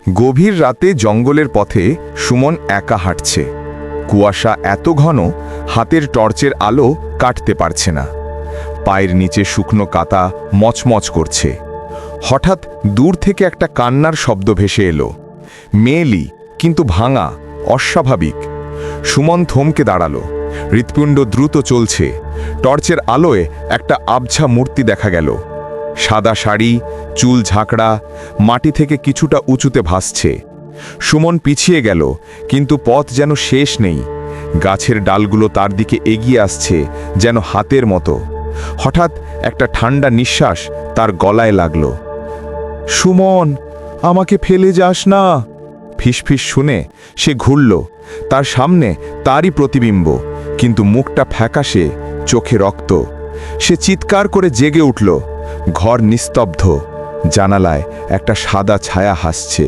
গভীর রাতে জঙ্গলের পথে সুমন একা হাঁটছে। কুয়াশা এত ঘন, হাতের টর্চের আলো কাটতে পারছে না। পায়ের নিচে শুকনো কাতা মচমচ করছে। হঠাৎ দূর থেকে একটা কান্নার শব্দ ভেসে এলো। মেয়েলি, কিন্তু ভাঙা, অস্বাভাবিক। সুমন থমকে দাঁড়ালো। হৃৎপিণ্ড দ্রুত চলছে। টর্চের আলোয় একটা আবছা মূর্তি দেখা গেল। সাদা শাড়ি, চুল ঝাঁকড়া, মাটি থেকে কিছুটা উঁচুতে ভাসছে। সুমন পিছিয়ে গেল, কিন্তু পথ যেন শেষ নেই। গাছের ডালগুলো তার দিকে এগিয়ে আসছে, যেন হাতের মতো। হঠাৎ একটা ঠান্ডা নিঃশ্বাস তার গলায় লাগল। সুমন, আমাকে ফেলে যাস না। ফিসফিস শুনে সে ঘুরল। তার সামনে তারই প্রতিবিম্ব, কিন্তু মুখটা ফ্যাকাশে, চোখে রক্ত। সে চিৎকার করে জেগে উঠল। ঘর নিস্তব্ধ। জানালায় একটা সাদা ছায়া হাসছে।